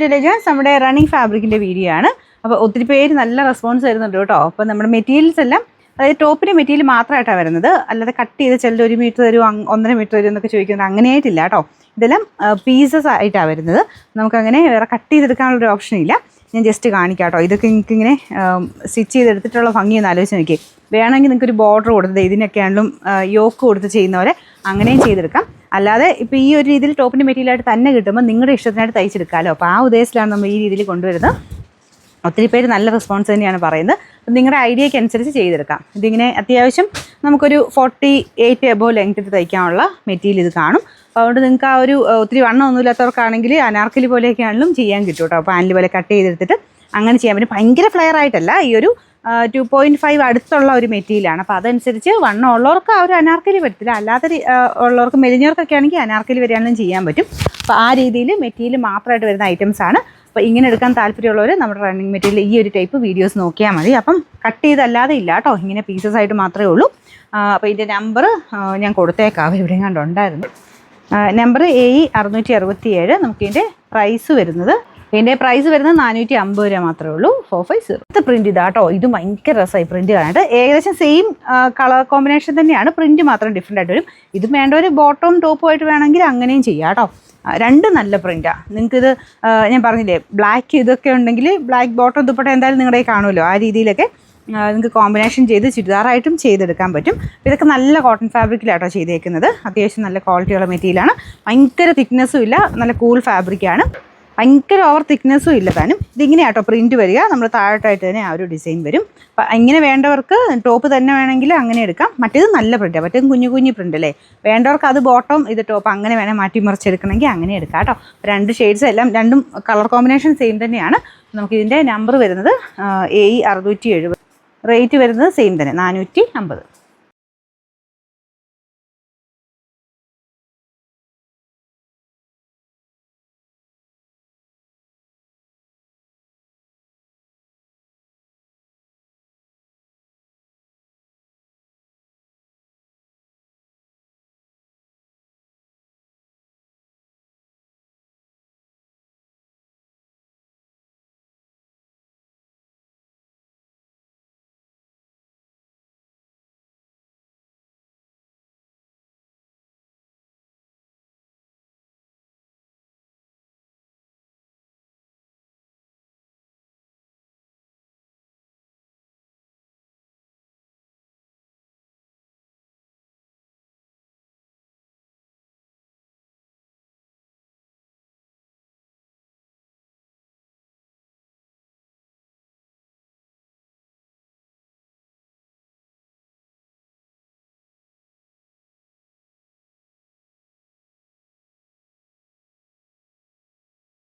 നമ്മുടെ running ഫാബ്രിക്കിൻ്റെ video ആണ്. അപ്പോൾ ഒത്തിരി പേര് നല്ല റെസ്പോൺസ് വരുന്നുണ്ട് കേട്ടോ. അപ്പോൾ നമ്മുടെ മെറ്റീരിയൽസ് എല്ലാം, അതായത് ടോപ്പിൻ്റെ മെറ്റീരിയൽ മാത്രമായിട്ടാണ് വരുന്നത്, അല്ലാതെ കട്ട് ചെയ്ത് ചിലർ 1 മീറ്റർ തരും, 1.5 മീറ്റർ തരും എന്നൊക്കെ ചോദിക്കുന്നത് അങ്ങനെയായിട്ടില്ല കേട്ടോ. ഇതെല്ലാം പീസസ് ആയിട്ടാണ് വരുന്നത്. നമുക്കങ്ങനെ വേറെ കട്ട് ചെയ്തെടുക്കാനുള്ളൊരു ഓപ്ഷൻ ഇല്ല. ഞാൻ ജസ്റ്റ് കാണിക്കാം കേട്ടോ. ഇതൊക്കെ നിങ്ങൾക്ക് ഇങ്ങനെ സ്റ്റിച്ച് ചെയ്തെടുത്തിട്ടുള്ള ഭംഗിയൊന്ന് ആലോചിച്ച് നോക്കി. വേണമെങ്കിൽ നിങ്ങൾക്ക് ഒരു ബോർഡർ കൊടുത്തത് ഇതിനൊക്കെ ആണെങ്കിലും യോക്ക് കൊടുത്ത് ചെയ്യുന്ന പോലെ അങ്ങനെയും ചെയ്തെടുക്കാം. അല്ലാതെ ഇപ്പോൾ ഈ ഒരു രീതിയിൽ ടോപ്പിൻ്റെ മെറ്റീരിയലായിട്ട് തന്നെ കിട്ടുമ്പോൾ നിങ്ങളുടെ ഇഷ്ടത്തിനായിട്ട് തയ്ച്ചെടുക്കാമല്ലോ. അപ്പോൾ ആ ഉദ്ദേശത്തിലാണ് നമ്മൾ ഈ രീതിയിൽ കൊണ്ടുവരുന്നത്. ഒത്തിരി പേര് നല്ല റെസ്പോൺസ് തന്നെയാണ് പറയുന്നത്. അപ്പം നിങ്ങളുടെ ഐഡിയയ്ക്ക് അനുസരിച്ച് ചെയ്തെടുക്കാം. ഇതിങ്ങനെ അത്യാവശ്യം നമുക്കൊരു 48 എബോ ലെങ്ത്തിൽ തയ്ക്കാനുള്ള മെറ്റീരിയൽ ഇത് കാണും. അപ്പോൾ അതുകൊണ്ട് നിങ്ങൾക്ക് ആ ഒരു ഒത്തിരി വണ്ണമൊന്നും ഇല്ലാത്തവർക്കാണെങ്കിൽ അനാർക്കലി പോലെയൊക്കെ ആണെങ്കിലും ചെയ്യാൻ കിട്ടും കേട്ടോ. പാനൽ പോലെ കട്ട് ചെയ്തെടുത്തിട്ട് അങ്ങനെ ചെയ്യാൻ പറ്റും. ഭയങ്കര ഫ്ലെയർ ആയിട്ടല്ല, ഈ ഒരു 2.5 അടുത്തുള്ള ഒരു മെറ്റീരിയലാണ്. അപ്പോൾ അതനുസരിച്ച് വണ്ണം ഉള്ളവർക്ക് ആ ഒരു അനാർക്കലി പറ്റത്തില്ല, അല്ലാത്ത ഉള്ളവർക്ക് മെലിഞ്ഞവർക്കൊക്കെ ആണെങ്കിൽ അനാർക്കലി വരികയാണെങ്കിലും ചെയ്യാൻ പറ്റും. അപ്പോൾ ആ രീതിയിൽ മെറ്റീരിയൽ മാത്രമായിട്ട് വരുന്ന ഐറ്റംസാണ്. അപ്പോൾ ഇങ്ങനെ എടുക്കാൻ താല്പര്യമുള്ളവർ നമ്മുടെ റണ്ണിങ് മെറ്റീരിയൽ ഈ ഒരു ടൈപ്പ് വീഡിയോസ് നോക്കിയാൽ മതി. അപ്പം കട്ട് ചെയ്തല്ലാതെ ഇല്ല കേട്ടോ, ഇങ്ങനെ പീസസ് ആയിട്ട് മാത്രമേ ഉള്ളൂ. അപ്പോൾ ഇതിൻ്റെ നമ്പർ ഞാൻ കൊടുത്തേക്കാം, ഇവിടെ കണ്ടുണ്ടായിരുന്നു. Number AE667. നമുക്കിതിൻ്റെ പ്രൈസ് വരുന്നത് 450 രൂപ മാത്രമേ ഉള്ളൂ. 450. ഇത് പ്രിൻറ്റ് ഇതാ കേട്ടോ. ഇത് ഭയങ്കര രസമായി പ്രിൻറ്റ് കാണാനായിട്ട്. ഏകദേശം സെയിം കളർ കോമ്പിനേഷൻ തന്നെയാണ്, പ്രിൻറ്റ് മാത്രം ഡിഫറെൻ്റ് ആയിട്ട് വരും. ഇത് വേണ്ട ഒരു ബോട്ടവും ടോപ്പും ആയിട്ട് വേണമെങ്കിൽ അങ്ങനെയും ചെയ്യാം കേട്ടോ. രണ്ടും നല്ല പ്രിൻറ്റാണ്. നിങ്ങൾക്കിത് ഞാൻ പറഞ്ഞില്ലേ, ബ്ലാക്ക് ഇതൊക്കെ ഉണ്ടെങ്കിൽ ബ്ലാക്ക് ബോട്ടം ദുപ്പട്ട എന്തായാലും നിങ്ങളുടെ കാണുമല്ലോ. ആ രീതിയിലൊക്കെ നിങ്ങൾക്ക് കോമ്പിനേഷൻ ചെയ്ത് ചുരിദാറായിട്ടും ചെയ്തെടുക്കാൻ പറ്റും. ഇതൊക്കെ നല്ല കോട്ടൺ ഫാബ്രിക്കിലാട്ടോ ചെയ്തേക്കുന്നത്. അത്യാവശ്യം നല്ല ക്വാളിറ്റിയുള്ള മെറ്റീരിയലാണ്. ഭയങ്കര തിക്നെസ്സും ഇല്ല, നല്ല കൂൾ ഫാബ്രിക്കാണ്. ഭയങ്കര ഓവർ തിക്നെസ്സും ഇല്ല താനും. ഇതിങ്ങനെയാട്ടോ പ്രിൻറ്റ് വരിക. നമ്മൾ താഴോട്ടായിട്ട് തന്നെ ആ ഒരു ഡിസൈൻ വരും. അപ്പം ഇങ്ങനെ വേണ്ടവർക്ക് ടോപ്പ് തന്നെ വേണമെങ്കിൽ അങ്ങനെ എടുക്കാം. മറ്റേത് നല്ല പ്രിൻറ്റാണ്, മറ്റേത് കുഞ്ഞു പ്രിൻ്റ് അല്ലേ. വേണ്ടവർക്ക് അത് ബോട്ടം ഇത് ടോപ്പ് അങ്ങനെ വേണേൽ മാറ്റി മറിച്ചെടുക്കണമെങ്കിൽ അങ്ങനെ എടുക്കാം കേട്ടോ. 2 ഷെയ്ഡ്സ് എല്ലാം, രണ്ടും കളർ കോമ്പിനേഷൻ സെയിം തന്നെയാണ്. നമുക്കിതിൻ്റെ നമ്പർ വരുന്നത് AE670. റേറ്റ് വരുന്നത് സെയിം തന്നെ, 450.